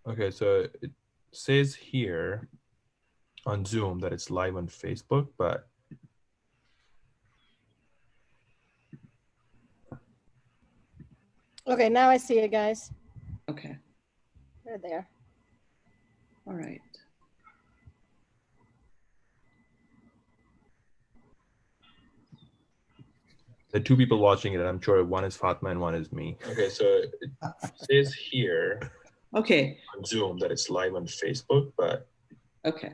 Okay, so it says here on Zoom that it's live on Facebook, but Okay, now I see it, guys. Okay. They're there. All right. the two people watching it, I'm sure one is Fatma and one is me. Okay, so it says here Okay. on Zoom that it's live on Facebook, but Okay.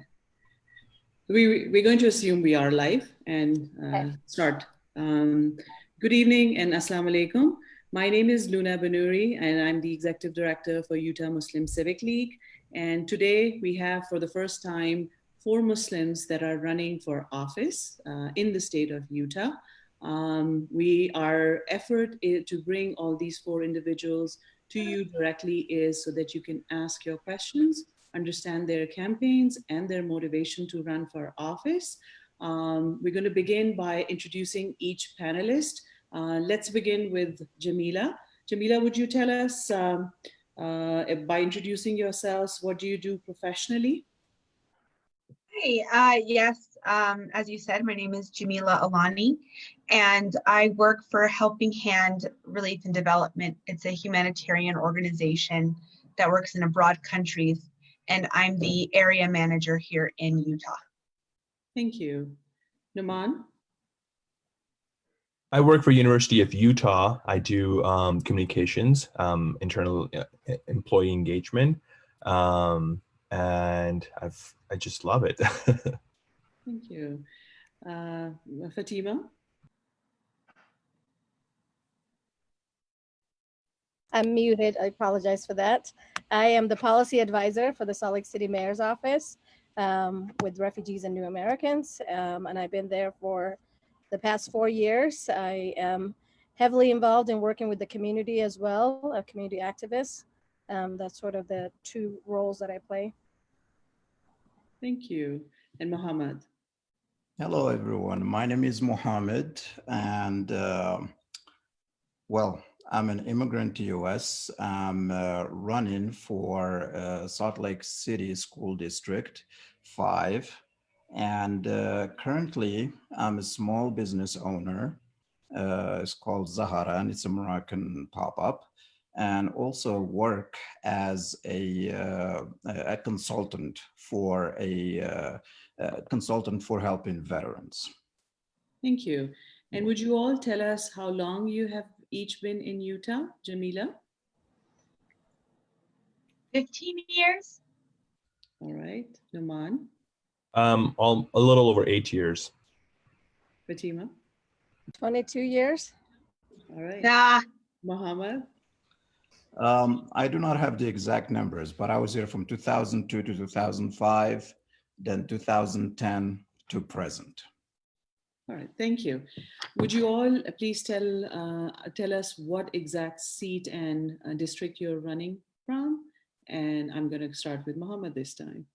We're going to assume we are live and start. Good evening and Assalamu alaikum. My name is Luna Banuri and I'm the Executive Director for Utah Muslim Civic League. And today we have for the first time 4 Muslims that are running for office in the state of Utah. Our effort is to bring all these 4 individuals to you directly is so that you can ask your questions, understand their campaigns and their motivation to run for office. We're going to begin by introducing each panelist. Let's begin with Jamila. Jamila, would you tell us by introducing yourselves, what do you do professionally? Hey, yes, as you said, my name is Jamila Alani, and I work for Helping Hand Relief and Development. It's a humanitarian organization that works in abroad countries, and I'm the area manager here in Utah. Thank you. Naman? I work for University of Utah. I do communications, internal employee engagement, and I just love it. Thank you. Fatima? I'm muted. I apologize for that. I am the policy advisor for the Salt Lake City Mayor's Office with Refugees and New Americans, and I've been there for the past 4 years. I am heavily involved in working with the community as well, a community activist. That's sort of the 2 roles that I play. Thank you. And Mohammed? Hello, everyone. My name is Mohammed, and well, I'm an immigrant to US. I'm running for Salt Lake City School District 5. And currently, I'm a small business owner. It's called Zahara, and it's a Moroccan pop-up. And also work as a consultant for consultant for helping veterans. Thank you. And would you all tell us how long you have each been in Utah? Jamila? 15 years. All right. Naman? A little over 8 years. Fatima? 22 years. All right. Nah. Mohammed? I do not have the exact numbers, but I was here from 2002 to 2005, then 2010 to present. All right, thank you. Would you all please tell us what exact seat and district you're running from? And I'm going to start with Mohammed this time.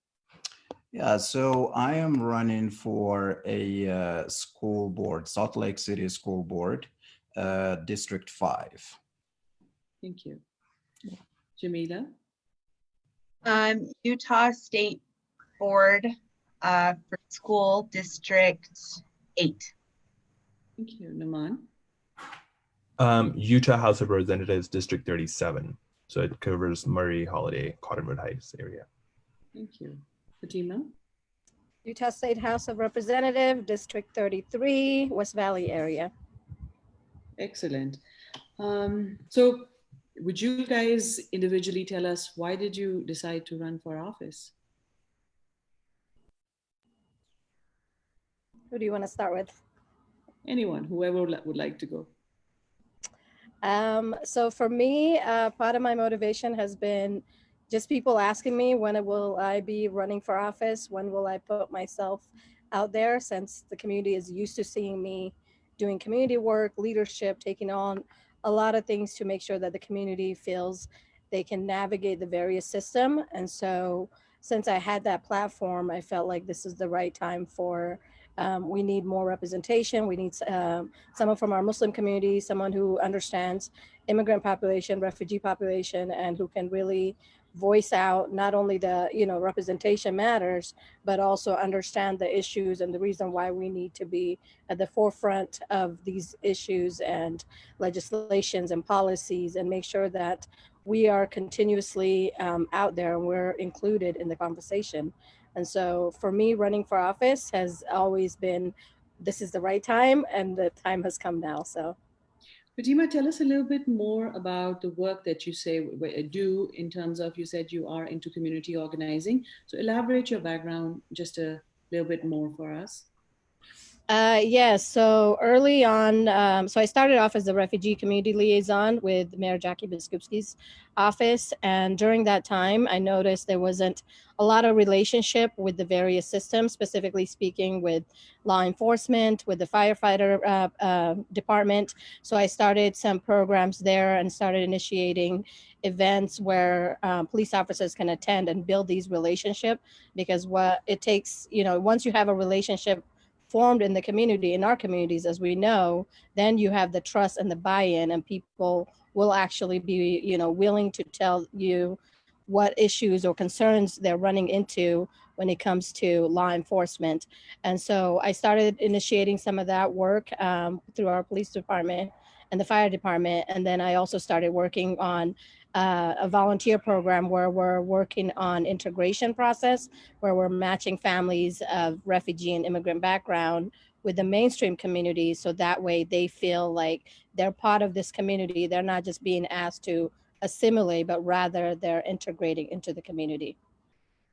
Yeah, so I am running for a school board, Salt Lake City School Board, District 5. Thank you. Jamila? Utah State Board for School District 8. Thank you. Naman? Utah House of Representatives, District 37. So it covers Murray, Holiday, Cottonwood Heights area. Thank you. Fatima? Utah State House of Representatives, District 33, West Valley area. Excellent. So would you guys individually tell us why did you decide to run for office? Who do you want to start with? Anyone, whoever would like to go. So for me, part of my motivation has been just people asking me, when will I be running for office? When will I put myself out there, since the community is used to seeing me doing community work, leadership, taking on a lot of things to make sure that the community feels they can navigate the various system. And so since I had that platform, I felt like this is the right time for, we need more representation. We need someone from our Muslim community, someone who understands immigrant population, refugee population, and who can really voice out not only the, representation matters, but also understand the issues and the reason why we need to be at the forefront of these issues and legislations and policies, and make sure that we are continuously out there and we're included in the conversation. And so for me, running for office has always been, this is the right time and the time has come now. So Fatima, tell us a little bit more about the work that you say do in terms of, you said you are into community organizing. So elaborate your background just a little bit more for us. yes. So early on, so I started off as a refugee community liaison with Mayor Jackie Biskupski's office. And during that time, I noticed there wasn't a lot of relationship with the various systems, specifically speaking with law enforcement, with the firefighter department. So I started some programs there and started initiating events where police officers can attend and build these relationships, because what it takes, once you have a relationship formed in the community, in our communities, as we know, then you have the trust and the buy-in, and people will actually be, willing to tell you what issues or concerns they're running into when it comes to law enforcement. And so I started initiating some of that work through our police department and the fire department. And then I also started working on a volunteer program where we're working on integration process, where we're matching families of refugee and immigrant background with the mainstream community, so that way they feel like they're part of this community. They're not just being asked to assimilate, but rather they're integrating into the community.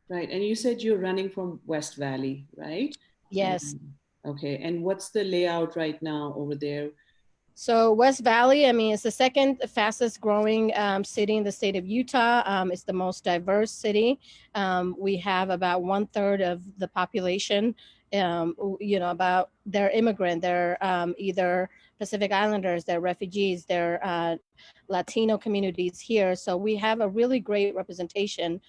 Right. And you said you're running from West Valley, right? Yes. And, okay. And what's the layout right now over there? So West Valley, I mean, it's the second fastest growing city in the state of Utah. It's the most diverse city. We have about 1/3 of the population, about they're immigrant. They're either Pacific Islanders, they're refugees, they're Latino communities here. So we have a really great representation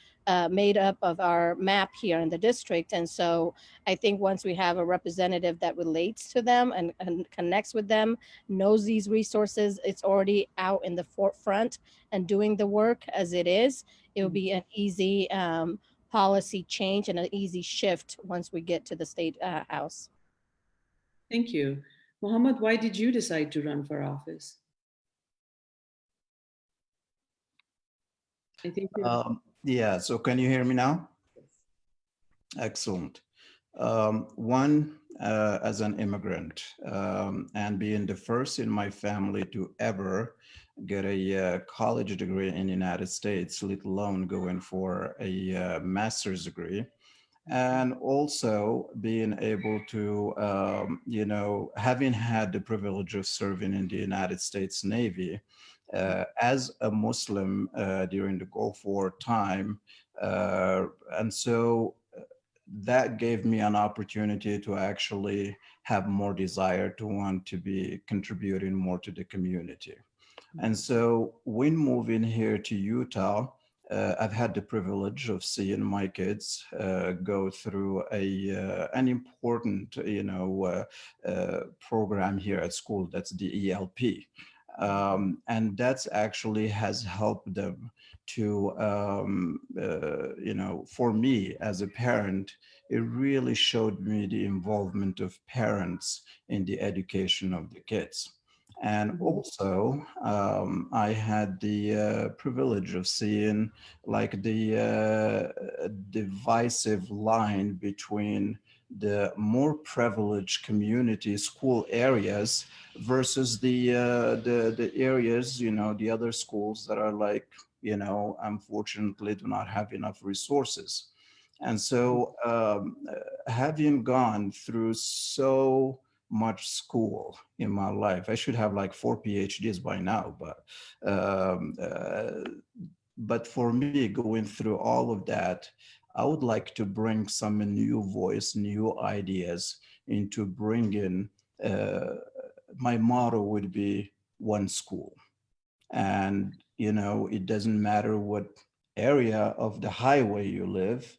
made up of our map here in the district. And so I think once we have a representative that relates to them and connects with them, knows these resources, it's already out in the forefront and doing the work as it is, it will be an easy policy change and an easy shift once we get to the state house. Thank you. Mohammed, why did you decide to run for office? I think Yeah, so can you hear me now? Excellent. One, as an immigrant, and being the first in my family to ever get a college degree in the United States, let alone going for a master's degree, and also being able to, having had the privilege of serving in the United States Navy as a Muslim during the Gulf War time. And so that gave me an opportunity to actually have more desire to want to be contributing more to the community. And so when moving here to Utah, I've had the privilege of seeing my kids go through an important, program here at school. That's the ELP, and that's actually has helped them to, for me as a parent, it really showed me the involvement of parents in the education of the kids. And also, I had the privilege of seeing like the divisive line between the more privileged community school areas versus the areas, the other schools that are like, unfortunately do not have enough resources. And so having gone through so much school in my life. I should have like 4 PhDs by now, but for me, going through all of that, I would like to bring some new voice, new ideas into bringing. My motto would be one school, and it doesn't matter what area of the highway you live.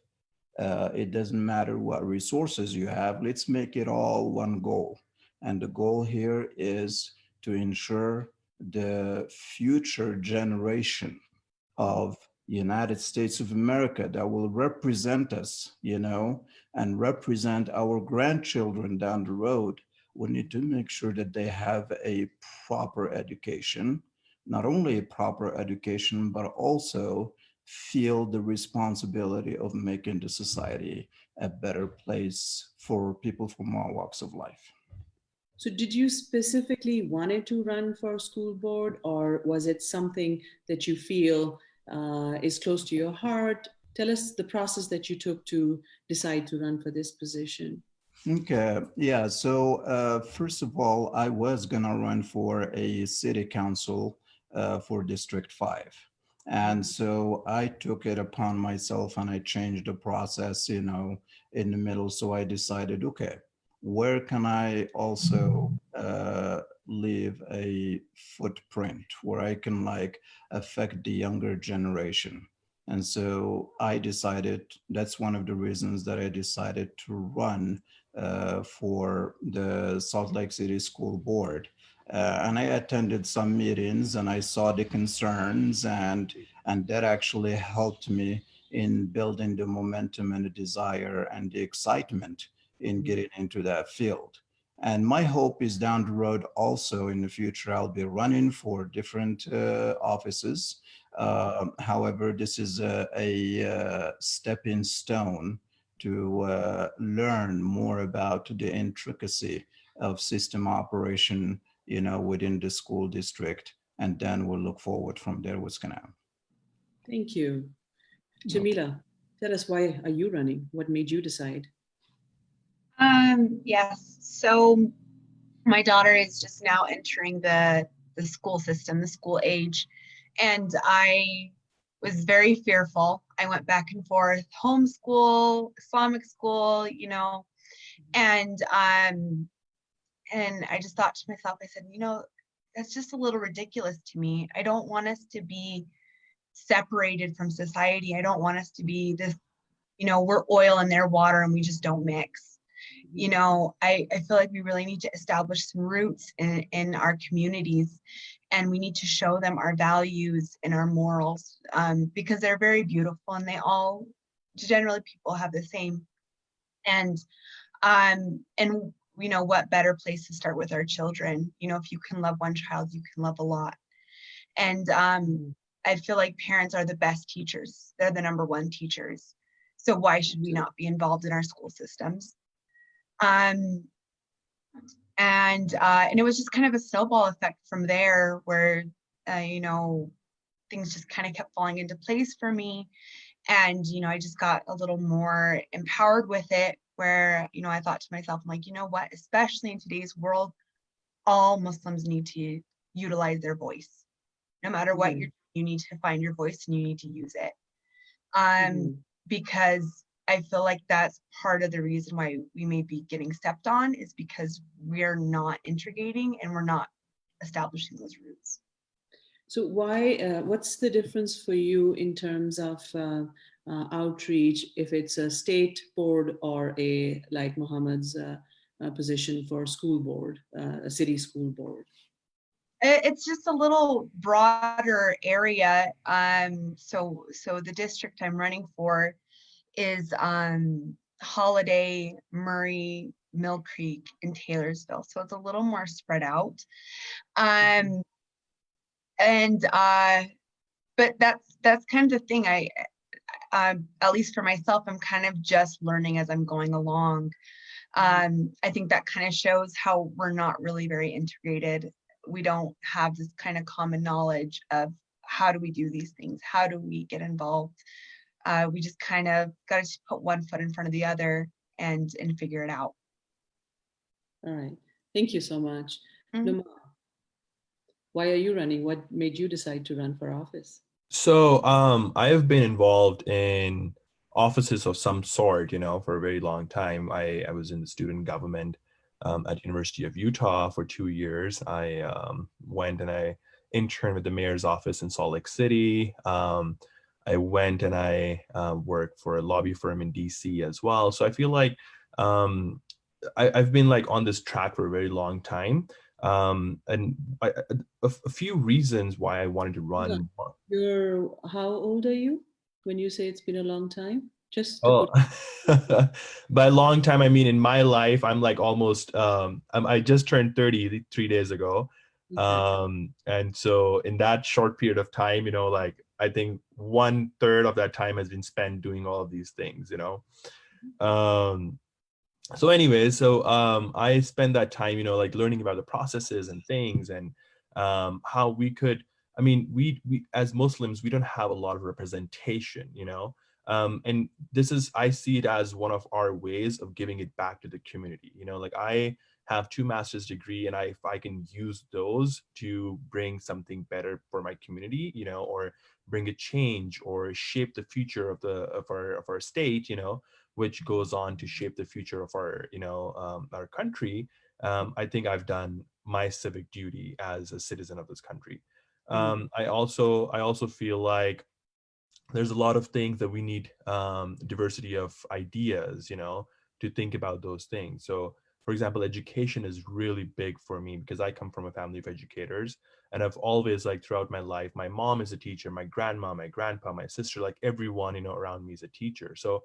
It doesn't matter what resources you have. Let's make it all one goal. And the goal here is to ensure the future generation of United States of America that will represent us, and represent our grandchildren down the road, we need to make sure that they have a proper education, not only a proper education, but also feel the responsibility of making the society a better place for people from all walks of life. So did you specifically wanted to run for school board, or was it something that you feel is close to your heart? Tell us the process that you took to decide to run for this position. Okay, yeah. So first of all, I was gonna run for a city council for District 5. And so I took it upon myself and I changed the process, in the middle. So I decided, okay, where can I also leave a footprint where I can like affect the younger generation? And so I decided, that's one of the reasons that I decided to run for the Salt Lake City School Board. And I attended some meetings and I saw the concerns, and that actually helped me in building the momentum and the desire and the excitement in getting into that field. And my hope is down the road also in the future, I'll be running for different offices. However, this is a stepping stone to learn more about the intricacy of system operation, within the school district. And then we'll look forward from there what's going to happen. Thank you. Okay. Jamila, tell us, why are you running? What made you decide? Yes. So my daughter is just now entering the school system, the school age, and I was very fearful. I went back and forth, homeschool, Islamic school, and I just thought to myself, I said, that's just a little ridiculous to me. I don't want us to be separated from society. I don't want us to be this, we're oil and they're water and we just don't mix. I feel like we really need to establish some roots in our communities, and we need to show them our values and our morals, because they're very beautiful and they all, generally people have the same. And what better place to start with our children? If you can love one child, you can love a lot. And I feel like parents are the best teachers. They're the number one teachers. So why should we not be involved in our school systems? And it was just kind of a snowball effect from there, where things just kind of kept falling into place for me. And I just got a little more empowered with it, where I thought to myself, I'm like, what, especially in today's world, all Muslims need to utilize their voice. No matter what you need to find your voice and you need to use it. Because I feel like that's part of the reason why we may be getting stepped on, is because we're not integrating and we're not establishing those roots. So what's the difference for you in terms of outreach, if it's a state board or like Muhammad's position for school board, a city school board? It's just a little broader area. So the district I'm running for is Holiday, Murray, Mill Creek, and Taylorsville. So it's a little more spread out. But that's kind of the thing. I at least for myself, I'm kind of just learning as I'm going along. I think that kind of shows how we're not really very integrated. We don't have this kind of common knowledge of how do we do these things? How do we get involved? We just kind of got to put one foot in front of the other and figure it out. All right. Thank you so much. Numa, why are you running? What made you decide to run for office? So I have been involved in offices of some sort, for a very long time. I was in the student government at University of Utah for 2 years. I went and I interned with the mayor's office in Salt Lake City. I went and I worked for a lobby firm in DC as well. So I feel like I've been like on this track for a very long time. And a few reasons why I wanted to Hold on. run. How old are you when you say it's been a long time? Just to Oh, put. by a long time, I mean in my life, I'm like almost, I just turned 30 3 days ago. Okay. And so in that short period of time, like I think 1/3 of that time has been spent doing all of these things, Um, so anyways, I spend that time, like learning about the processes and things and how we could, I mean, we as Muslims, we don't have a lot of representation, and this is, I see it as one of our ways of giving it back to the community. Like I have 2 master's degree, and if I can use those to bring something better for my community, or bring a change or shape the future of our state, which goes on to shape the future of our country. I think I've done my civic duty as a citizen of this country. I also feel like there's a lot of things that we need, diversity of ideas, to think about those things. So, for example, education is really big for me because I come from a family of educators, and I've always, like, throughout my life, my mom is a teacher, my grandma, my grandpa, my sister, like everyone, around me is a teacher. So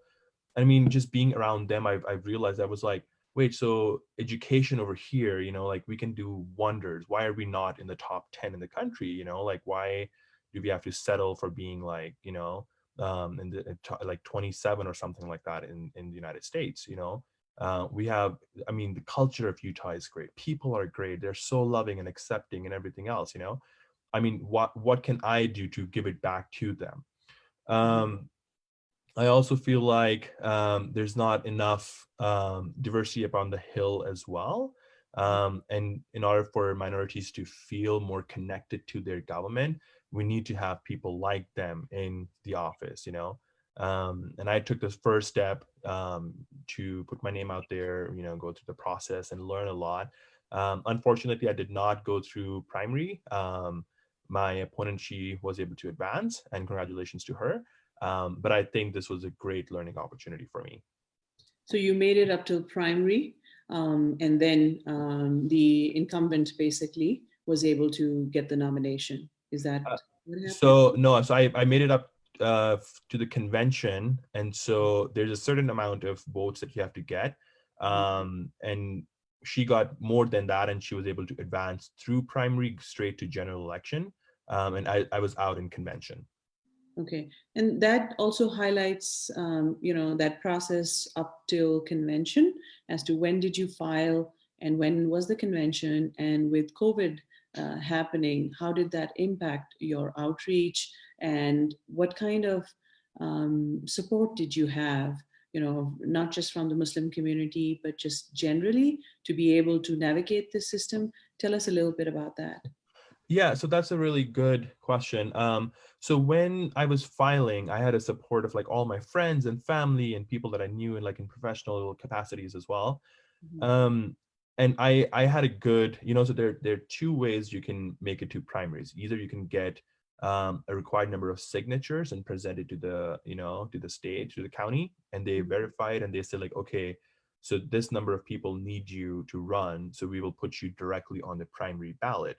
I mean, just being around them, I've realized I was like, wait, so education over here, like we can do wonders. Why are we not in the top 10 in the country? Like why do we have to settle for being like, in the like 27 or something like that in the United States? We have, I mean, the culture of Utah is great. People are great. They're so loving and accepting and everything else. I mean, what can I do to give it back to them? I also feel like there's not enough diversity up on the Hill as well. And in order for minorities to feel more connected to their government, we need to have people like them in the office. And I took this first step to put my name out there, go through the process and learn a lot. Unfortunately, I did not go through primary. My opponent, she was able to advance, and congratulations to her. But I think this was a great learning opportunity for me. So you made it up till primary, and then the incumbent basically was able to get the nomination. Is that Uh, what happened? so no, so I made it up to the convention, and so there's a certain amount of votes that you have to get, and she got more than that, and she was able to advance through primary straight to general election, and I was out in convention. Okay, and that also highlights, that process up till convention as to when did you file and when was the convention, and with COVID happening, how did that impact your outreach, and what kind of support did you have, not just from the Muslim community, but just generally to be able to navigate the system? Tell us a little bit about that. Yeah, so that's a really good question. So when I was filing, I had a support of like all my friends and family and people that I knew in like in professional capacities as well. Mhm. Um, and I had a good, so there are 2 ways you can make it to primaries. Either you can get a required number of signatures and present it to the state, to the county, and they verify it and they say like, okay, so this number of people need you to run, so we will put you directly on the primary ballot.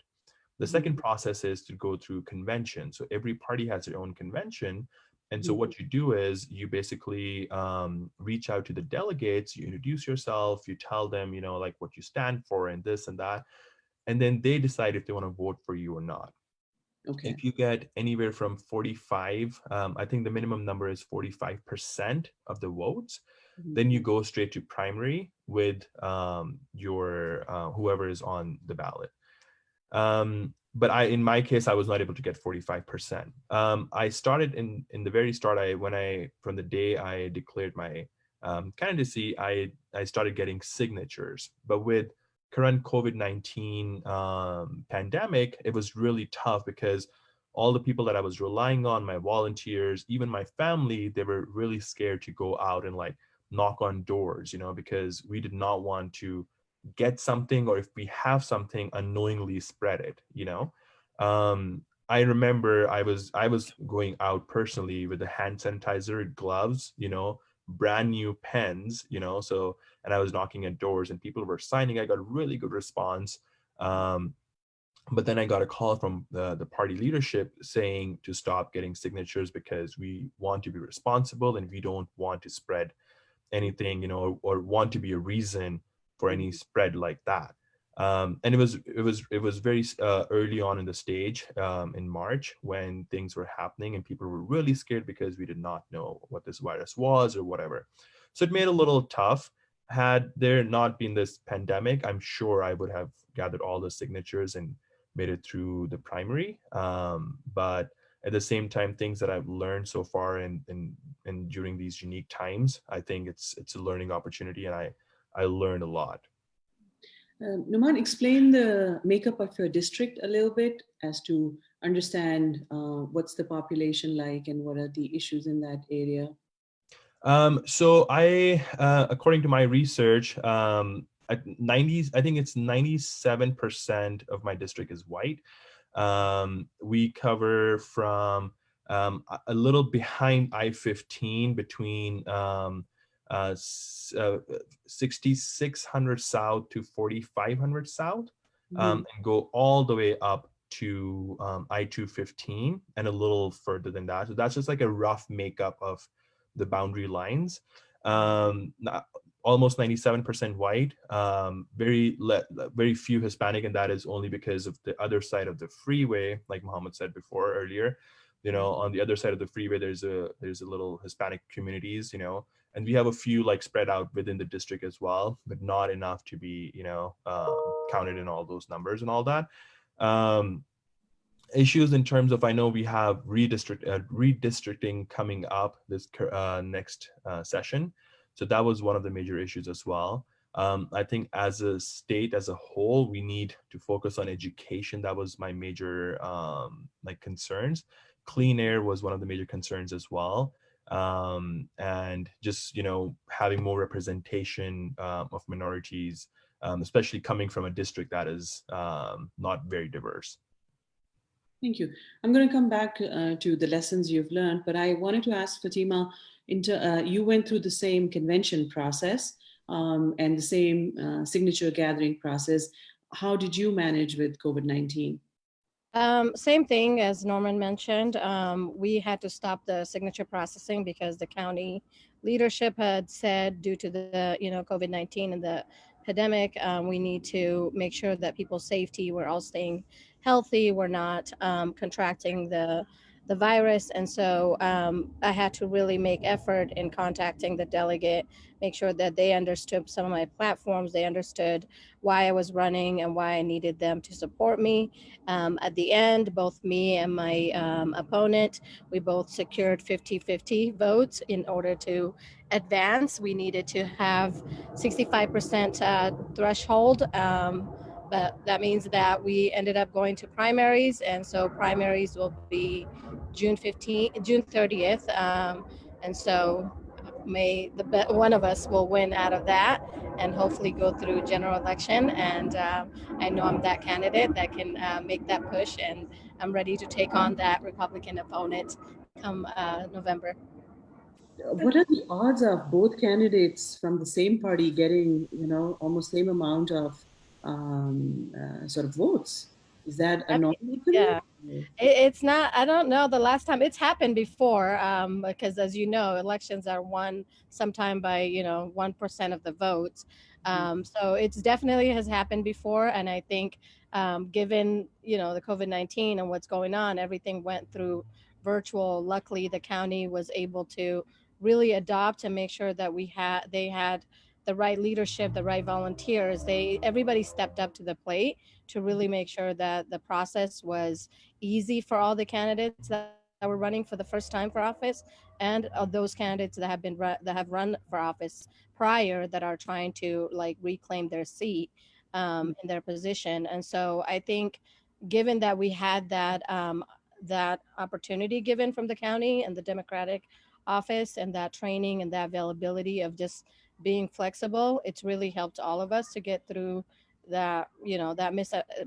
The Mhm. second process is to go through convention. So every party has their own convention. And so Mhm. what you do is you basically reach out to the delegates, you introduce yourself, you tell them, like what you stand for and this and that. And then they decide if they want to vote for you or not. Okay. If you get anywhere from 45, I think the minimum number is 45% of the votes, Mhm. then you go straight to primary with your whoever is on the ballot. But in my case, I was not able to get 45%. I started in the very start. From the day I declared my candidacy, I started getting signatures. But with current COVID-19 pandemic, it was really tough because all the people that I was relying on, my volunteers, even my family, they were really scared to go out and like knock on doors, because we did not want to get something, or if we have something, unknowingly spread it. I remember I was going out personally with the hand sanitizer, gloves, brand new pens, so, and I was knocking at doors and people were signing. I got really good response. But then I got a call from the party leadership saying to stop getting signatures because we want to be responsible and we don't want to spread anything, or want to be a reason for any spread like that. And it was very early on in the stage, in March, when things were happening and people were really scared because we did not know what this virus was or whatever. So it made it a little tough. Had there not been this pandemic, I'm sure I would have gathered all the signatures and made it through the primary. But at the same time, things that I've learned so far and during these unique times, I think it's a learning opportunity, and I learned a lot. Numan, explain the makeup of your district a little bit as to understand what's the population like and what are the issues in that area. So according to my research, I think it's 97% of my district is white. We cover from a little behind I-15 between 6,600 south to 4,500 south, and go all the way up to I-215 and a little further than that. So that's just like a rough makeup of the boundary lines. Almost 97% white, very few Hispanic, and that is only because of the other side of the freeway, like Muhammad said before earlier. On the other side of the freeway, there's a little Hispanic communities, and we have a few like spread out within the district as well, but not enough to be, counted in all those numbers and all that. Issues in terms of, I know we have redistricting coming up this next session. So that was one of the major issues as well. I think as a state, as a whole, we need to focus on education. That was my major concerns. Clean air was one of the major concerns as well. And just, having more representation of minorities, especially coming from a district that is not very diverse. Thank you. I'm going to come back to the lessons you've learned, but I wanted to ask Fatima, you went through the same convention process and the same signature gathering process. How did you manage with COVID-19? Same thing as Norman mentioned. We had to stop the signature processing because the county leadership had said, due to the COVID-19 and the pandemic, we need to make sure that people's safety, we're all staying healthy, we're not contracting the virus. And so I had to really make effort in contacting the delegate, make sure that they understood some of my platforms, they understood why I was running and why I needed them to support me. At the end, both me and my opponent, we both secured 50-50 votes in order to advance. We needed to have 65% threshold. But that means that we ended up going to primaries, and so primaries will be June 30th. And so one of us will win out of that and hopefully go through general election. And I know I'm that candidate that can make that push, and I'm ready to take on that Republican opponent come November. What are the odds of both candidates from the same party getting, almost same amount of sort of votes? Is that a normal thing? Yeah. It's not, I don't know the last time it's happened before, because as you know, elections are won sometime by 1% of the votes. So it's definitely has happened before. And I think given the COVID-19 and what's going on, everything went through virtual. Luckily, the county was able to really adopt and make sure that they had the right leadership, the right volunteers. Everybody stepped up to the plate to really make sure that the process was easy for all the candidates that were running for the first time for office, and those candidates that have run for office prior, that are trying to reclaim their seat in their position. And so I think, given that we had that opportunity given from the county and the Democratic office, and that training and that availability of just being flexible, it's really helped all of us to get through that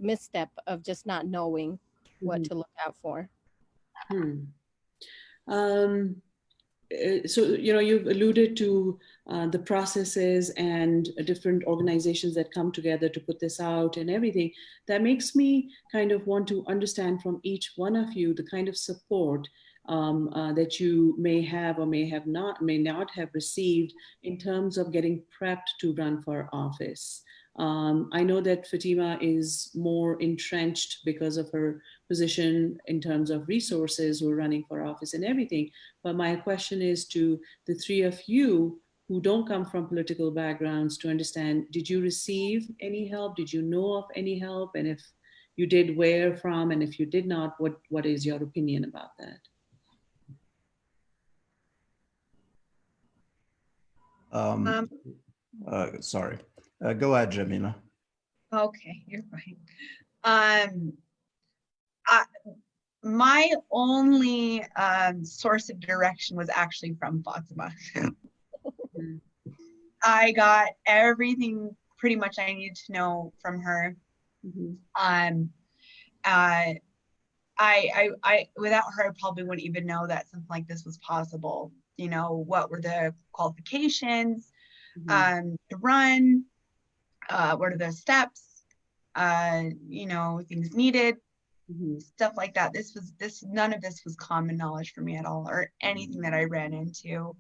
misstep of just not knowing what to look out for. Um, so you've alluded to the processes and different organizations that come together to put this out and everything. That makes me kind of want to understand from each one of you the kind of support that you may have or may not have received in terms of getting prepped to run for office. I know that Fatima is more entrenched because of her position in terms of resources, who are running for office and everything. But my question is to the three of you who don't come from political backgrounds to understand, did you receive any help? Did you know of any help? And if you did, where from? And if you did not, what is your opinion about that? Sorry. Go ahead, Jamila. Okay, you're fine. I, my only source of direction was actually from Fatima. I got everything pretty much I needed to know from her. I without her, I probably wouldn't even know that something like this was possible. You know, what were the qualifications to run? What are the steps? You know, things needed, stuff like that. None of this was common knowledge for me at all, or anything that I ran into,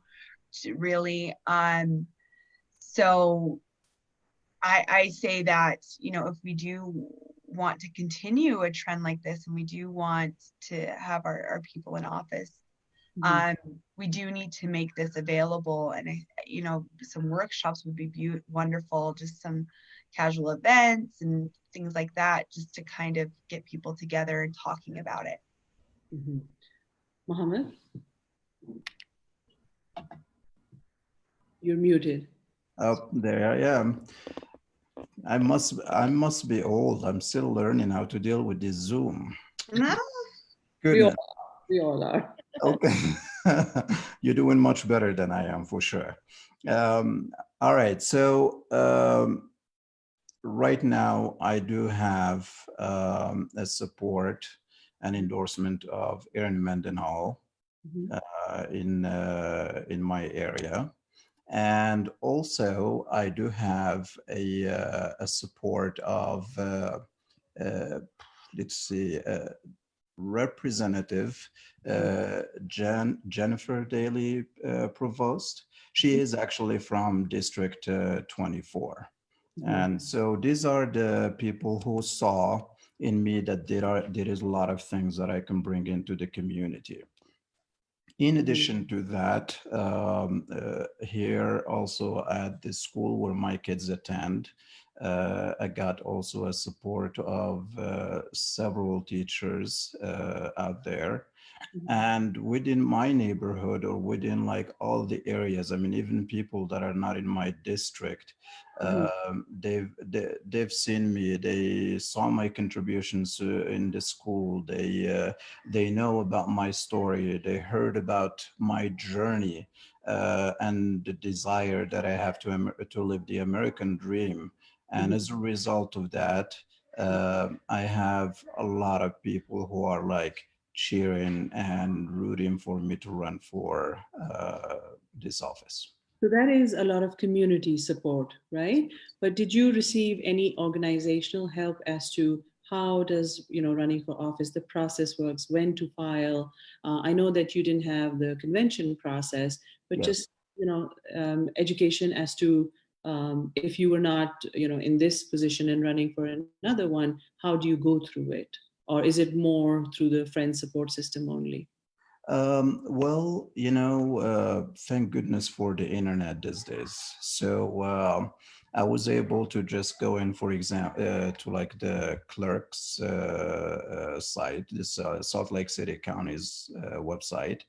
really. So I say that, you know, if we do want to continue a trend like this, and we do want to have our people in office, we do need to make this available. And you know, some workshops would be wonderful, just some casual events and things like that, just to kind of get people together and talking about it. Mohammed, you're muted. Oh, there I am. I must be old. I'm still learning how to deal with this Zoom. No. We all are. Okay. You're doing much better than I am, for sure. All right. So right now, I do have a support and endorsement of Erin Mendenhall in my area. And also, I do have a support of, let's see, Representative Jennifer Daly Provost. She is actually from District 24. And so these are the people who saw in me that there is a lot of things that I can bring into the community. In addition to that, here also at the school where my kids attend, I got also a support of several teachers out there. And within my neighborhood, or within like all the areas, I mean, even people that are not in my district, they've seen me. They saw my contributions in the school. They know about my story. They heard about my journey and the desire that I have to live the American dream. And as a result of that, I have a lot of people who are like cheering and rooting for me to run for this office. So that is a lot of community support, right? But did you receive any organizational help as to how does, you know, running for office, the process works, when to file? I know that you didn't have the convention process, but just, you know, education as to if you were not, you know, in this position and running for another one, how do you go through it? Or is it more through the friend support system only? Well, you know, thank goodness for the internet these days. So I was able to just go in, for example, to like the clerk's site, this Salt Lake City County's website.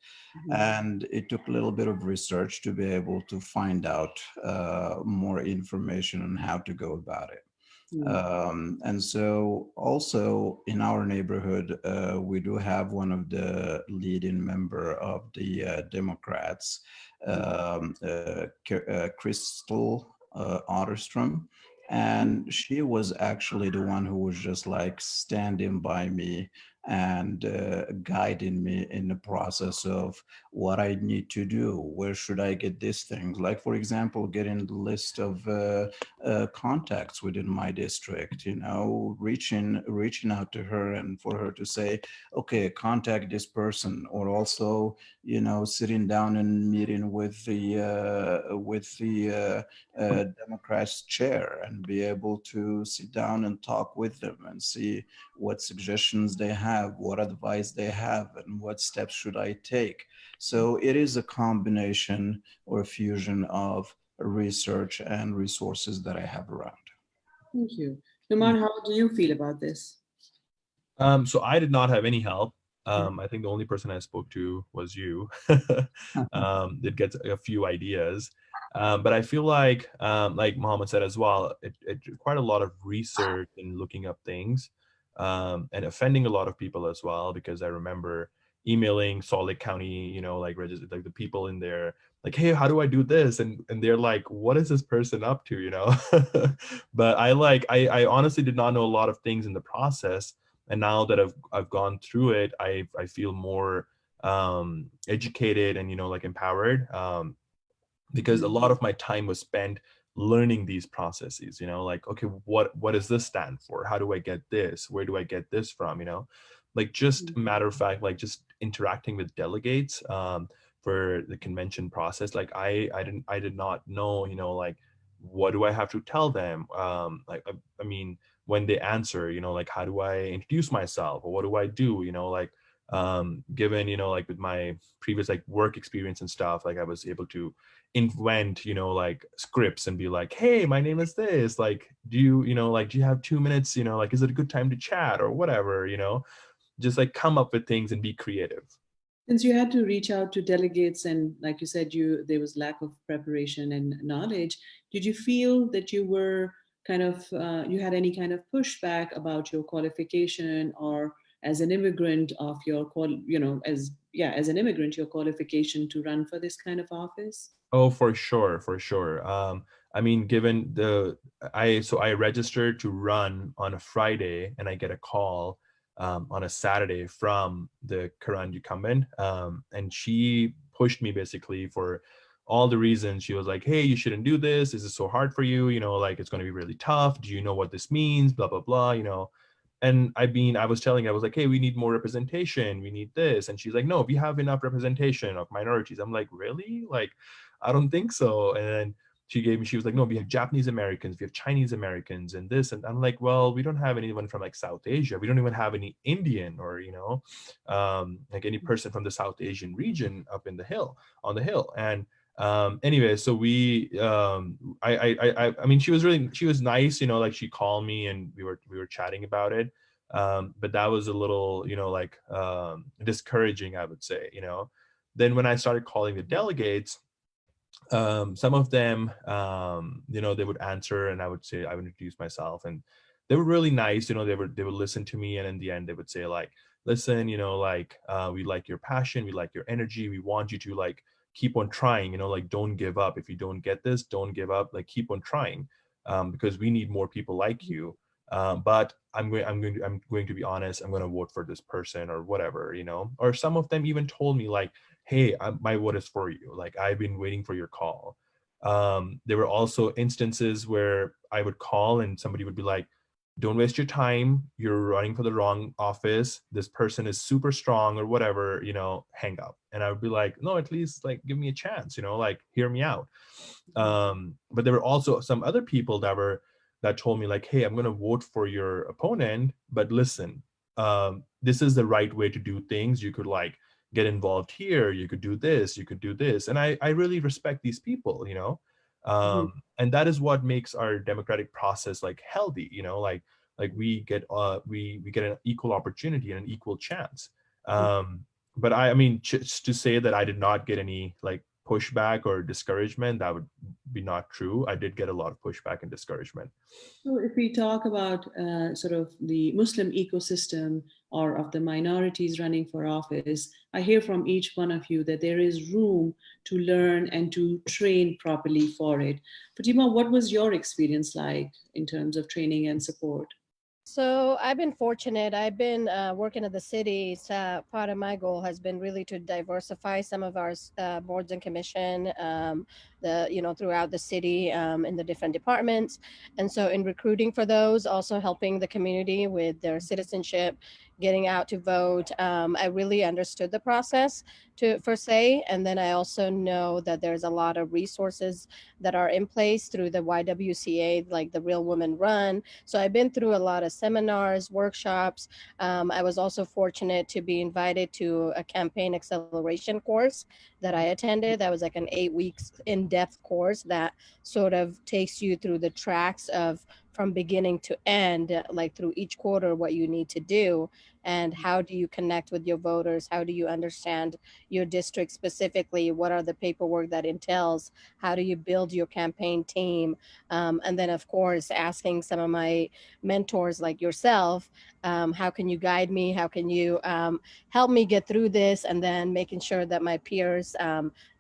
And it took a little bit of research to be able to find out more information on how to go about it. And so also in our neighborhood, we do have one of the leading member of the Democrats, Crystal Otterstrom. And she was actually the one who was just like standing by me and guiding me in the process of what I need to do. Where should I get these things? Like, for example, getting the list of contacts within my district, reaching out to her and for her to say, okay, contact this person, or also, sitting down and meeting with the Democrats chair and be able to sit down and talk with them and see what suggestions they have, what advice they have, and what steps should I take. So it is a combination or a fusion of research and resources that I have around. Thank you. Numar, how do you feel about this? So I did not have any help. I think the only person I spoke to was you. Did get a few ideas, but I feel like Mohammed said as well, it required a lot of research and looking up things, and offending a lot of people as well. Because I remember emailing Salt Lake County, like like the people in there, like, hey, how do I do this? And they're like, what is this person up to? But I honestly did not know a lot of things in the process. And now that I've gone through it, I feel more educated and like empowered, because a lot of my time was spent learning these processes. Like, okay, what does this stand for? How do I get this? Where do I get this from? Like, just a matter of fact, like just interacting with delegates for the convention process. Like I did not know, like, what do I have to tell them? I mean, when they answer, like, how do I introduce myself, or what do I do? Like, given, like with my previous like work experience and stuff, like I was able to invent, like scripts and be like, hey, my name is this, like, do you have 2 minutes, like, is it a good time to chat or whatever, just like come up with things and be creative. Since you had to reach out to delegates and like you said, there was lack of preparation and knowledge, did you feel that you were kind of, you had any kind of pushback about your qualification, or as an immigrant of your, as an immigrant, your qualification to run for this kind of office? Oh, for sure, for sure. I mean, given I registered to run on a Friday, and I get a call on a Saturday from the current incumbent, and she pushed me basically for all the reasons. She was like, "Hey, you shouldn't do this. This is so hard for you. Like, it's going to be really tough. Do you know what this means? Blah blah blah. And I was telling her, I was like, hey, we need more representation. We need this. And she's like, no, we have enough representation of minorities. I'm like, really? Like, I don't think so. And then she was like, no, we have Japanese Americans, we have Chinese Americans, and this. And I'm like, well, we don't have anyone from like South Asia. We don't even have any Indian or, like any person from the South Asian region up in the hill, on the hill. And anyway, so I mean, she was nice, like she called me and we were chatting about it. But that was a little, like discouraging, I would say. Then when I started calling the delegates, some of them, they would answer, and I would introduce myself, and they were really nice. They would listen to me, and in the end they would say like, listen, like, we like your passion, we like your energy, we want you to like keep on trying, like, don't give up. If you don't get this, don't give up, like, keep on trying, because we need more people like you. But I'm going to be honest, I'm going to vote for this person or whatever, or some of them even told me like, hey, my vote is for you. Like, I've been waiting for your call. There were also instances where I would call and somebody would be like, don't waste your time. You're running for the wrong office. This person is super strong or whatever, hang up. And I would be like, no, at least like give me a chance, like hear me out. But there were also some other people that told me like, hey, I'm going to vote for your opponent, but listen, this is the right way to do things. You could like get involved here, you could do this, you could do this. And I really respect these people, and that is what makes our democratic process like healthy, like we get we get an equal opportunity and an equal chance. But I mean, just to say that I did not get any like pushback or discouragement, that would be not true. I did get a lot of pushback and discouragement. So if we talk about sort of the Muslim ecosystem or of the minorities running for office, I hear from each one of you that there is room to learn and to train properly for it. Fatima, what was your experience like in terms of training and support? So I've been fortunate. I've been working at the city. So part of my goal has been really to diversify some of our boards and commission, throughout the city in the different departments. And so in recruiting for those, also helping the community with their citizenship, getting out to vote. I really understood the process to per se, and then I also know that there's a lot of resources that are in place through the YWCA, like the Real Women Run. So I've been through a lot of seminars, workshops. I was also fortunate to be invited to a campaign acceleration course that I attended. That was like an 8 weeks in-depth course that sort of takes you through the tracks of from beginning to end, like through each quarter, what you need to do and how do you connect with your voters? How do you understand your district specifically? What are the paperwork that entails? How do you build your campaign team? And then, of course, asking some of my mentors like yourself, how can you guide me? How can you help me get through this? And then making sure that my peers,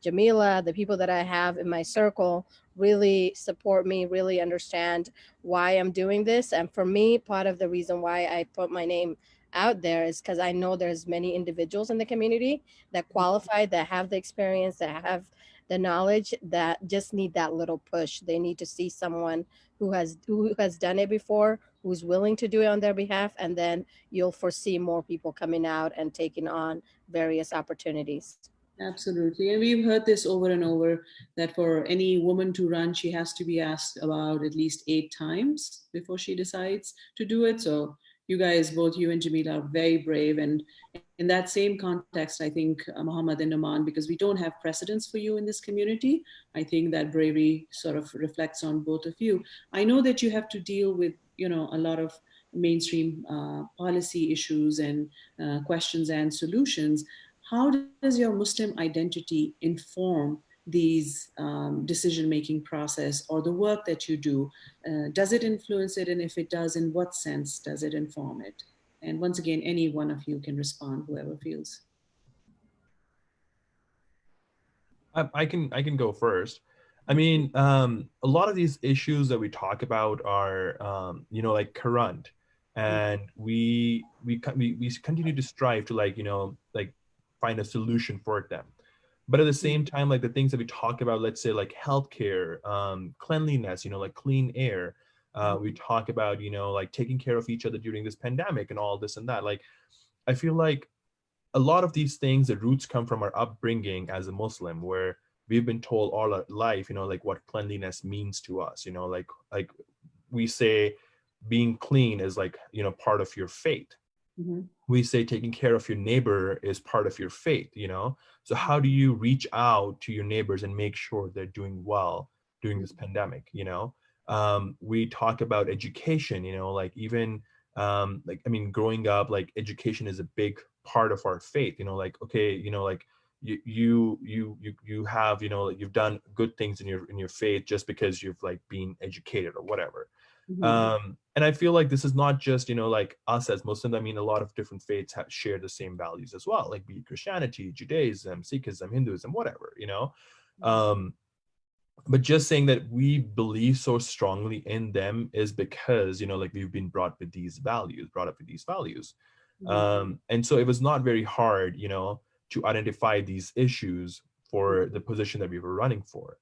Jamila, the people that I have in my circle, really support me, really understand why I'm doing this. And for me, part of the reason why I put my name out there is because I know there's many individuals in the community that qualify, that have the experience, that have the knowledge, that just need that little push. They need to see someone who has done it before, who's willing to do it on their behalf, and then you'll foresee more people coming out and taking on various opportunities. Absolutely. And we've heard this over and over that for any woman to run, she has to be asked about at least 8 times before she decides to do it. So you guys, both you and Jamila, are very brave. And in that same context, I think Muhammad and Naman, because we don't have precedents for you in this community, I think that bravery sort of reflects on both of you. I know that you have to deal with, a lot of mainstream policy issues and questions and solutions. How does your Muslim identity inform these decision-making process or the work that you do? Does it influence it? And if it does, in what sense does it inform it? And once again, any one of you can respond, whoever feels. I can go first. I mean, a lot of these issues that we talk about are, like current, and we continue to strive to like find a solution for them. But at the same time, like the things that we talk about, let's say like healthcare, cleanliness, like clean air. We talk about, like taking care of each other during this pandemic and all this and that. Like, I feel like a lot of these things, the roots come from our upbringing as a Muslim, where we've been told all our life, like what cleanliness means to us, like we say being clean is like, part of your faith. Mm-hmm. We say taking care of your neighbor is part of your faith. So how do you reach out to your neighbors and make sure they're doing well during this pandemic? We talk about education, like even like, I mean, growing up, like education is a big part of our faith, like, okay, like you have, like you've done good things in your faith just because you've like been educated or whatever. And I feel like this is not just, like us as Muslims. I mean, a lot of different faiths share the same values as well, like be it Christianity, Judaism, Sikhism, Hinduism, whatever. But just saying that we believe so strongly in them is because, like we've been brought up with these values. And so it was not very hard, to identify these issues for the position that we were running for.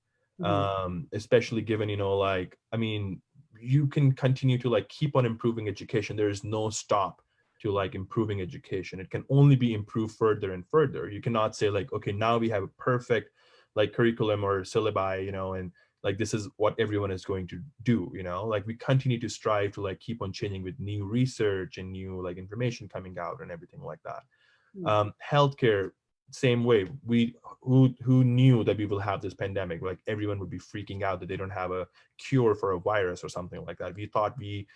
Especially given, like, I mean, you can continue to like keep on improving education. There is no stop to like improving education. It can only be improved further and further. You cannot say like, okay, now we have a perfect like curriculum or syllabi, and like this is what everyone is going to do. Like we continue to strive to like keep on changing with new research and new like information coming out and everything like that. Healthcare, same way. We who knew that we will have this pandemic? Like everyone would be freaking out that they don't have a cure for a virus or something like that. We thought we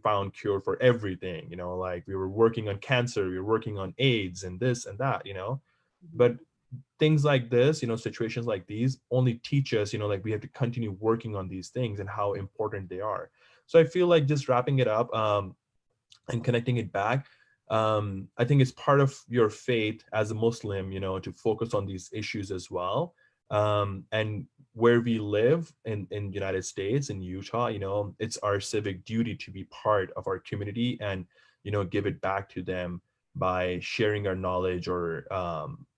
found cure for everything, like we were working on cancer, we were working on AIDS and this and that. But things like this, situations like these only teach us, like we have to continue working on these things and how important they are. So I feel like just wrapping it up and connecting it back, I think it's part of your faith as a Muslim, to focus on these issues as well. And where we live in United States, in Utah, you know, it's our civic duty to be part of our community and, you know, give it back to them by sharing our knowledge or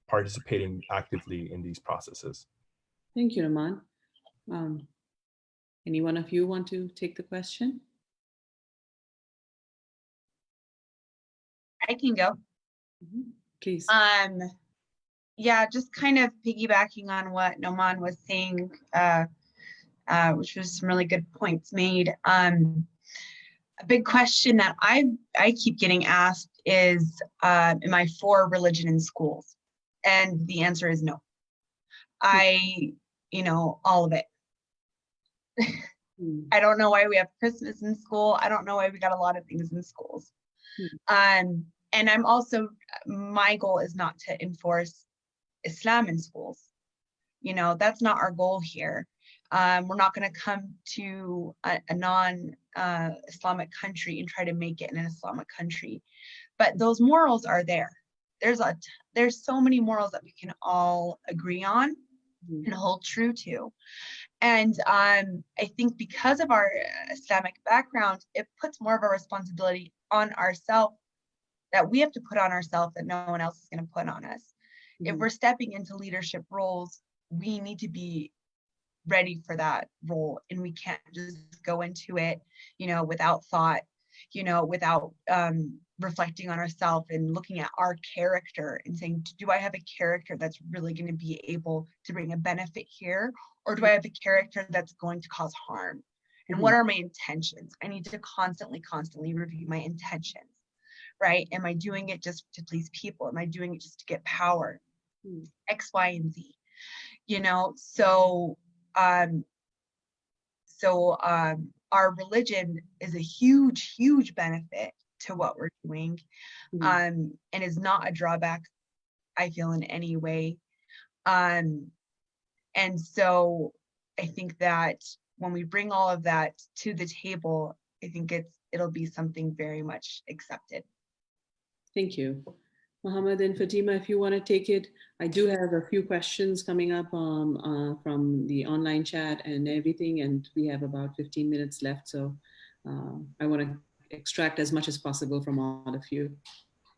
participating actively in these processes. Thank you, Rahman. Any one of you want to take the question? I can go. Please. Yeah, just kind of piggybacking on what Noman was saying, which was some really good points made. A big question that I keep getting asked is, am I for religion in schools? And the answer is no. All of it. I don't know why we have Christmas in school. I don't know why we got a lot of things in schools. And I'm also, my goal is not to enforce Islam in schools. You know, that's not our goal here. We're not going to come to a non-Islamic country and try to make it an Islamic country. But those morals are there. There's so many morals that we can all agree on and hold true to. And I think because of our Islamic background, it puts more of a responsibility on ourselves that we have to put on ourselves that no one else is going to put on us. If we're stepping into leadership roles, we need to be ready for that role, and we can't just go into it, you know, without thought, you know, without reflecting on ourselves and looking at our character and saying, do I have a character that's really going to be able to bring a benefit here, or do I have a character that's going to cause harm? And what are my intentions? I need to constantly review my intentions, right? Am I doing it just to please people? Am I doing it just to get power? X, Y, and Z, you know? So our religion is a huge benefit to what we're doing, and is not a drawback, I feel, in any way. And so I think that when we bring all of that to the table, I think it'll be something very much accepted. Thank you. Mohammed and Fatima, if you want to take it. I do have a few questions coming up from the online chat and everything, and we have about 15 minutes left. So I want to extract as much as possible from all of you.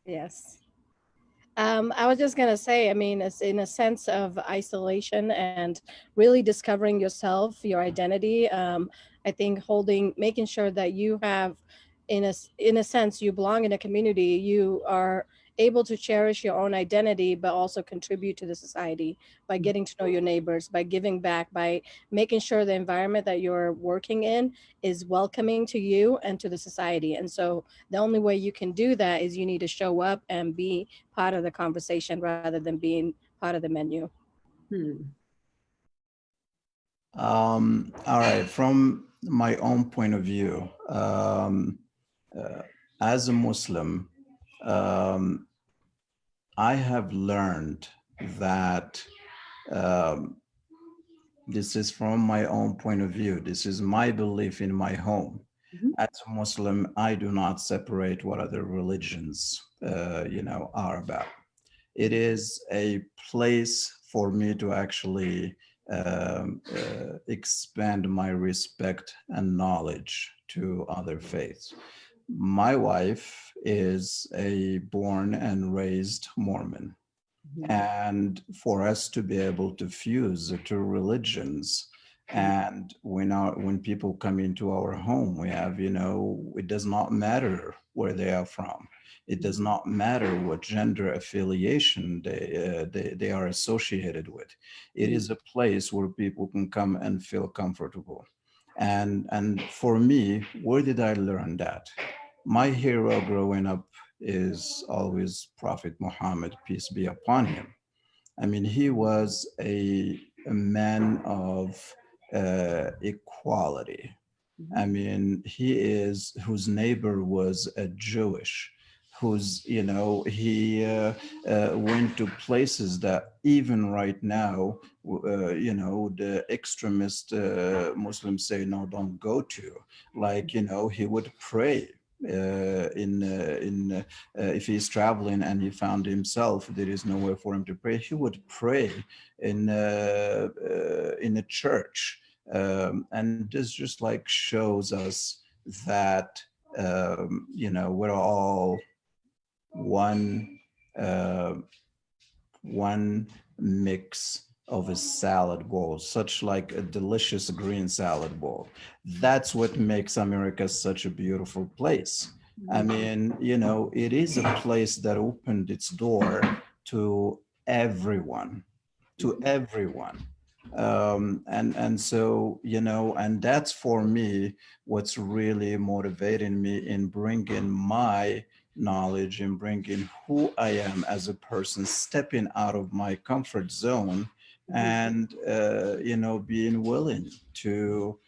Yes. I was just going to say, I mean, it's in a sense of isolation and really discovering yourself, your identity. I think making sure that you have, in a sense, you belong in a community, you are able to cherish your own identity, but also contribute to the society by getting to know your neighbors, by giving back, by making sure the environment that you're working in is welcoming to you and to the society. And so the only way you can do that is you need to show up and be part of the conversation rather than being part of the menu. All right, from my own point of view, as a Muslim, I have learned that this is from my own point of view. This is my belief in my home. As a Muslim, I do not separate what other religions, are about. It is a place for me to actually expand my respect and knowledge to other faiths. My wife is a born and raised Mormon. And for us to be able to fuse the two religions, and when people come into our home, we have, it does not matter where they are from. It does not matter what gender affiliation they are associated with. It is a place where people can come and feel comfortable. And for me, where did I learn that? My hero growing up is always Prophet Muhammad, peace be upon him. I mean, he was a man of equality. I mean, whose neighbor was a Jewish, he went to places that even right now, the extremist Muslims say, no, don't go to. Like, he would pray if he's traveling and he found himself, there is nowhere for him to pray, he would pray in a church. And this just like shows us that, we're all one, uh, one mix of a salad bowl, such like a delicious green salad bowl. That's what makes America such a beautiful place. I mean, it is a place that opened its door to everyone, to everyone. And so, and that's for me what's really motivating me in bringing my knowledge and bringing who I am as a person, stepping out of my comfort zone, and being willing to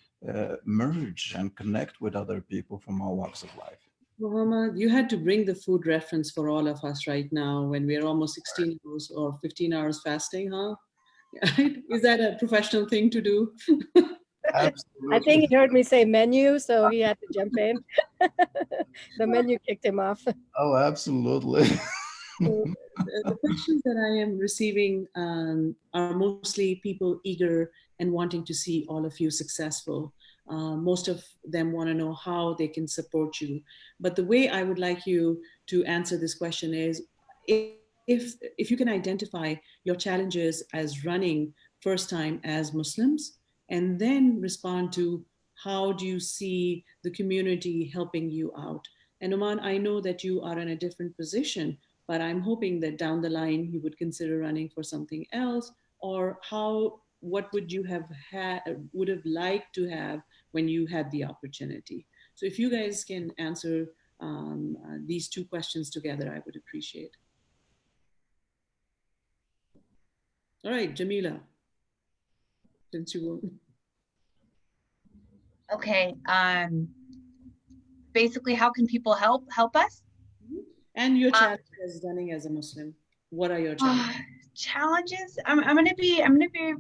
merge and connect with other people from all walks of life. Muhammad, you had to bring the food reference for all of us right now when we're almost 16 hours or 15 hours fasting, huh? Is that a professional thing to do? Absolutely. I think he heard me say menu, so he had to jump in. The menu kicked him off. Oh, absolutely. So the questions that I am receiving are mostly people eager and wanting to see all of you successful. Most of them want to know how they can support you. But the way I would like you to answer this question is, if you can identify your challenges as running first time as Muslims, and then respond to how do you see the community helping you out. And Oman, I know that you are in a different position, but I'm hoping that down the line you would consider running for something else, or what would you would have liked to have when you had the opportunity. So if you guys can answer these two questions together, I would appreciate. All right, Jamila, since you won't. Okay. Basically, how can people help us? And your challenges as running as a Muslim. What are your challenges? Challenges? I'm gonna be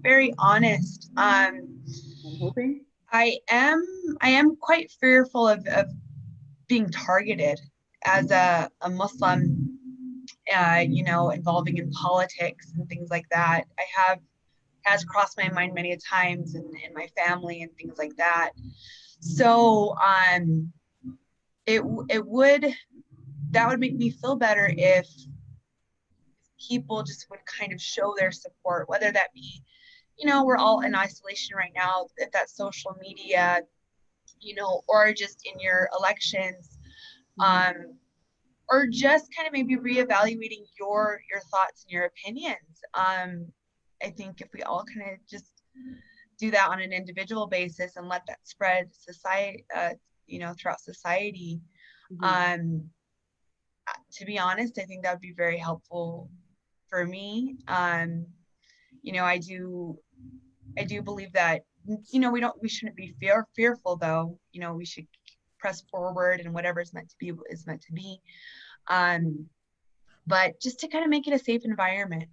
very honest. I'm hoping. I am quite fearful of being targeted as a Muslim, involving in politics and things like that. Has crossed my mind many a times in my family and things like that. So that would make me feel better if people just would kind of show their support, whether that be, we're all in isolation right now, if that's social media, or just in your elections, or just kind of maybe reevaluating your thoughts and your opinions. I think if we all kind of just do that on an individual basis and let that spread society, throughout society, to be honest, I think that would be very helpful for me. I do believe that, we shouldn't be fearful though. We should press forward, and whatever is meant to be is meant to be. But just to kind of make it a safe environment.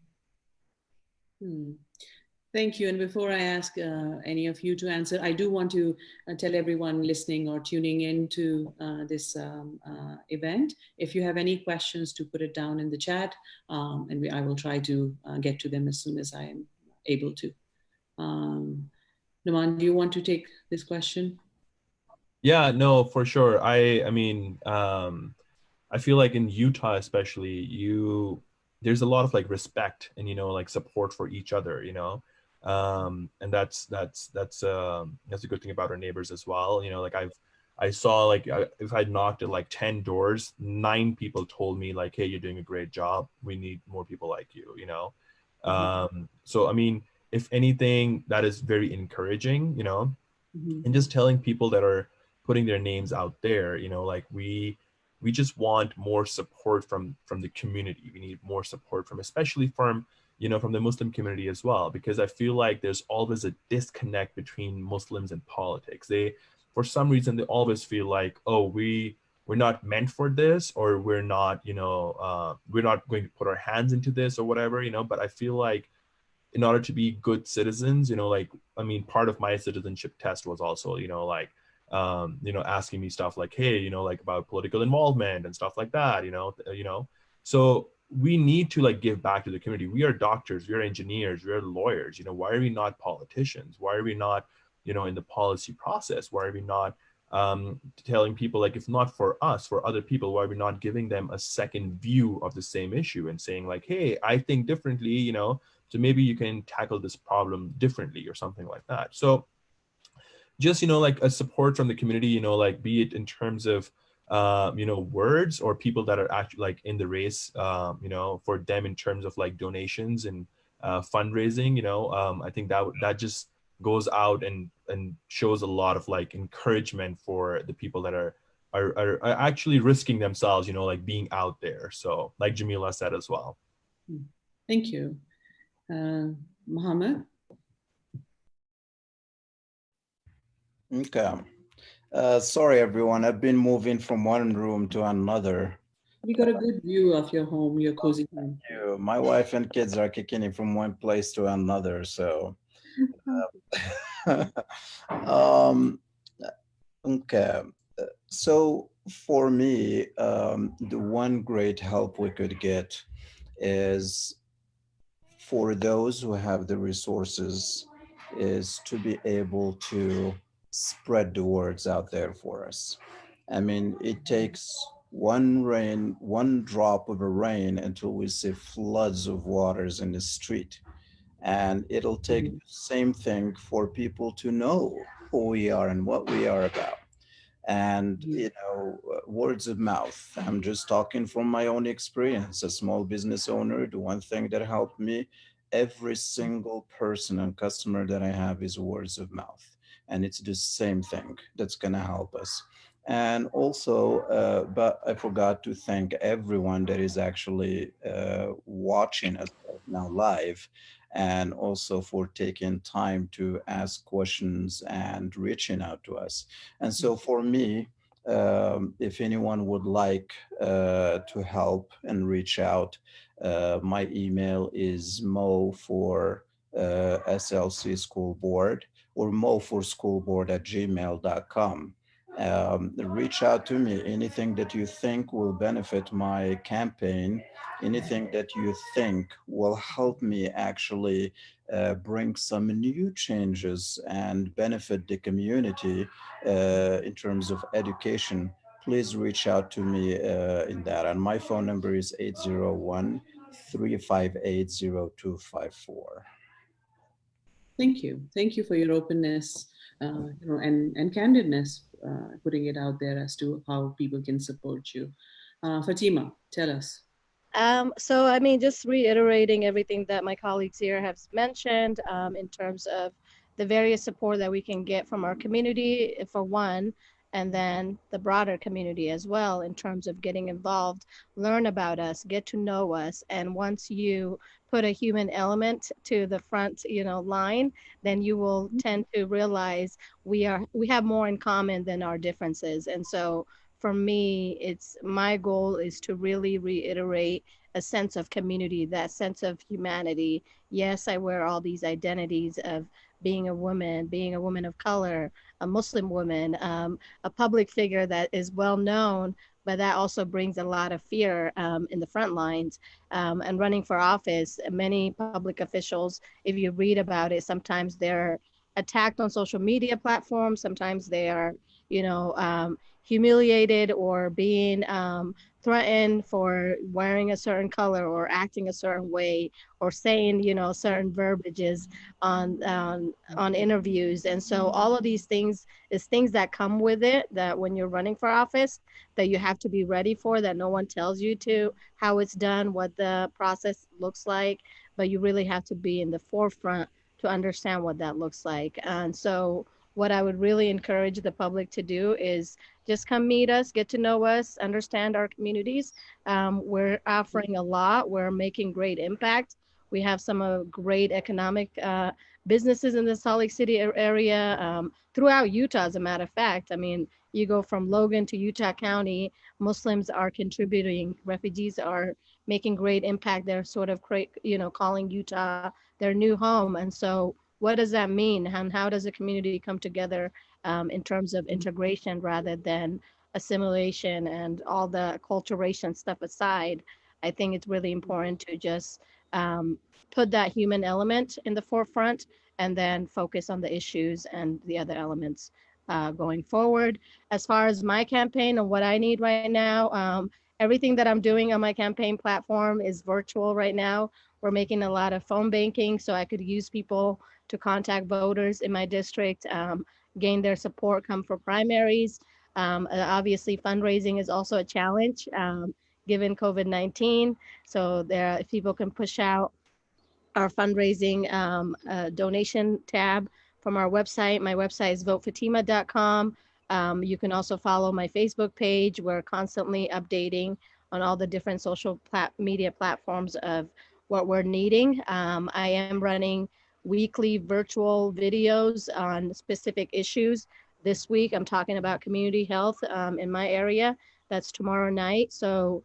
Thank you. And before I ask any of you to answer, I do want to tell everyone listening or tuning in to this event, if you have any questions, to put it down in the chat, and I will try to get to them as soon as I am able to. Naman, do you want to take this question? Yeah, no, for sure. I mean, I feel like in Utah, especially, there's a lot of like respect and, like support for each other, and that's a good thing about our neighbors as well. Like I saw, like, if I knocked at like 10 doors, 9 people told me like, hey, you're doing a great job, we need more people like you. So I mean, if anything, that is very encouraging, and just telling people that are putting their names out there, like we just want more support from the community. We need more support especially from the Muslim community as well, because I feel like there's always a disconnect between Muslims and politics. For some reason, they always feel like, oh, we're not meant for this, or we're not going to put our hands into this or whatever, but I feel like in order to be good citizens, like, I mean, part of my citizenship test was also, like, asking me stuff like, hey, like about political involvement and stuff like that, So we need to like give back to the community. We are doctors, we are engineers, we are lawyers. Why are we not politicians? Why are we not, in the policy process? Why are we not telling people, like, if not for us, for other people, why are we not giving them a second view of the same issue and saying like, hey, I think differently, so maybe you can tackle this problem differently or something like that. So just, like a support from the community, like be it in terms of words, or people that are actually like in the race, for them in terms of like donations and fundraising. I think that just goes out and shows a lot of like encouragement for the people that are actually risking themselves, like being out there. So like Jamila said as well. Thank you. Mohammed? Okay. Sorry, everyone. I've been moving from one room to another. You got a good view of your home, your cozy home. My wife and kids are kicking it from one place to another. So, okay. So for me, the one great help we could get is for those who have the resources is to be able to spread the words out there for us. I mean, it takes one drop of a rain until we see floods of waters in the street. And it'll take the same thing for people to know who we are and what we are about. And words of mouth. I'm just talking from my own experience. A small business owner, the one thing that helped me, every single person and customer that I have is words of mouth, and it's the same thing that's going to help us. And also, but I forgot to thank everyone that is actually watching us right now live, and also for taking time to ask questions and reaching out to us. And so for me, if anyone would like to help and reach out, my email is mo for SLC School Board, or mo for schoolboard at gmail.com. Reach out to me. Anything that you think will benefit my campaign, anything that you think will help me actually bring some new changes and benefit the community in terms of education, please reach out to me in that. And my phone number is 801-358-0254. Thank you. Thank you for your openness, and candidness, putting it out there as to how people can support you. Fatima, tell us. So, I mean, just reiterating everything that my colleagues here have mentioned in terms of the various support that we can get from our community, for one, and then the broader community as well, in terms of getting involved, learn about us, get to know us. And once you put a human element to the front, line, then you will tend to realize we have more in common than our differences. And so for me, it's my goal is to really reiterate a sense of community, that sense of humanity. Yes, I wear all these identities of being a woman of color, a Muslim woman, a public figure that is well known, but that also brings a lot of fear in the front lines. And running for office, many public officials, if you read about it, sometimes they're attacked on social media platforms. Sometimes they are, humiliated or being threatened for wearing a certain color or acting a certain way or saying, certain verbiages on interviews. And so all of these things is things that come with it, that when you're running for office, that you have to be ready for, that no one tells you to how it's done, what the process looks like, but you really have to be in the forefront to understand what that looks like. And so what I would really encourage the public to do is just come meet us, get to know us, understand our communities. We're offering a lot. We're making great impact. We have some great economic businesses in the Salt Lake City area, throughout Utah, as a matter of fact. I mean, you go from Logan to Utah County, Muslims are contributing, refugees are making great impact. They're sort of, calling Utah their new home. And so what does that mean? And how does the community come together in terms of integration rather than assimilation and all the acculturation stuff aside. I think it's really important to just put that human element in the forefront and then focus on the issues and the other elements going forward. As far as my campaign and what I need right now, everything that I'm doing on my campaign platform is virtual right now. We're making a lot of phone banking so I could use people to contact voters in my district, gain their support, come for primaries. Obviously, fundraising is also a challenge given COVID-19. So there, if people can push out our fundraising donation tab from our website. My website is votefatima.com. You can also follow my Facebook page. We're constantly updating on all the different social media platforms of what we're needing. I am running weekly virtual videos on specific issues. This week, I'm talking about community health in my area. That's tomorrow night. So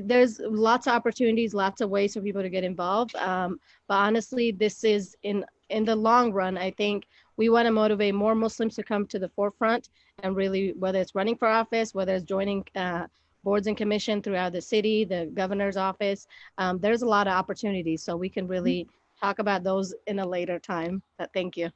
there's lots of opportunities, lots of ways for people to get involved. But honestly, this is in the long run, I think we want to motivate more Muslims to come to the forefront and really, whether it's running for office, whether it's joining boards and commission throughout the city, the governor's office, there's a lot of opportunities. So we can really talk about those in a later time. But thank you.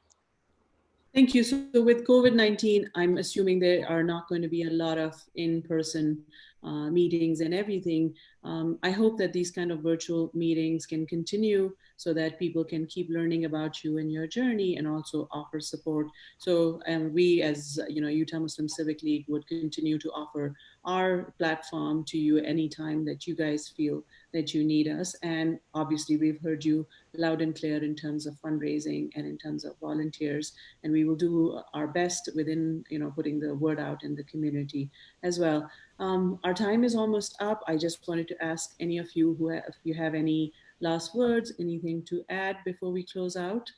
Thank you. So with COVID-19, I'm assuming there are not going to be a lot of in-person meetings and everything. I hope that these kind of virtual meetings can continue so that people can keep learning about you and your journey and also offer support. So we as Utah Muslim Civic League would continue to offer our platform to you anytime that you guys feel that you need us. And obviously we've heard you loud and clear in terms of fundraising and in terms of volunteers. And we will do our best within, putting the word out in the community as well. Our time is almost up. I just wanted to ask any of you if you have any last words, anything to add before we close out?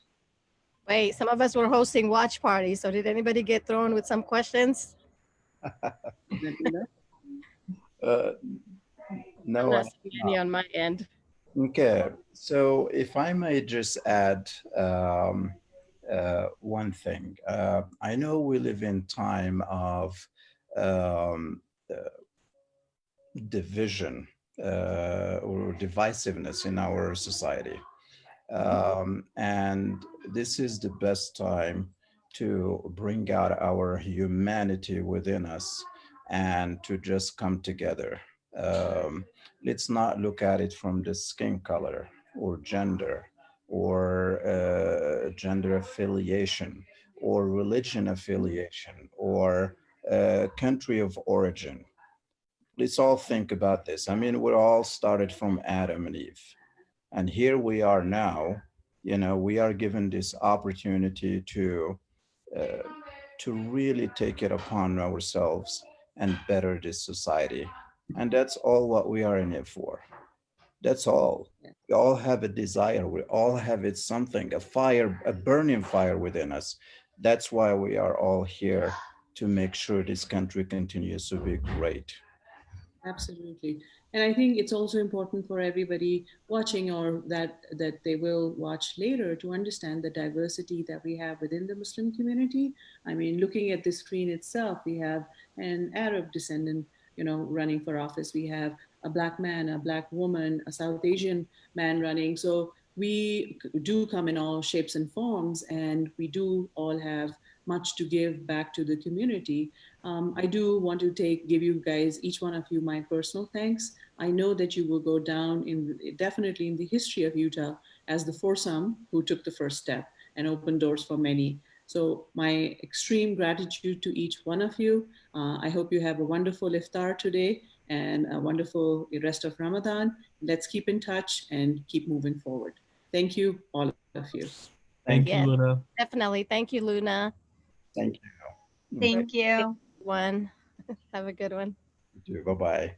Wait, some of us were hosting watch parties. So did anybody get thrown with some questions? No, I'm not seeing any on my end. Okay, so if I may just add one thing. I know we live in time of um, division or divisiveness in our society. And this is the best time to bring out our humanity within us and to just come together. Let's not look at it from the skin color or gender affiliation or religion affiliation or country of origin. Let's all think about this. I mean, we all started from Adam and Eve. And here we are now, we are given this opportunity uh, to really take it upon ourselves and better this society. And that's all what we are in it for. That's all. We all have a desire. We all have it something, a fire, a burning fire within us. That's why we are all here to make sure this country continues to be great. Absolutely. And I think it's also important for everybody watching or that they will watch later to understand the diversity that we have within the Muslim community. I mean, looking at the screen itself, we have an Arab descendant, running for office. We have a Black man, a Black woman, a South Asian man running. So we do come in all shapes and forms, and we do all have much to give back to the community. I do want to give you guys, each one of you, my personal thanks. I know that you will go down definitely in the history of Utah as the foursome who took the first step and opened doors for many. So my extreme gratitude to each one of you. I hope you have a wonderful iftar today and a wonderful rest of Ramadan. Let's keep in touch and keep moving forward. Thank you, all of you. Thank you, Luna. Definitely. Thank you, Luna. Thank you. Thank you. One. Have a good one. Bye-bye.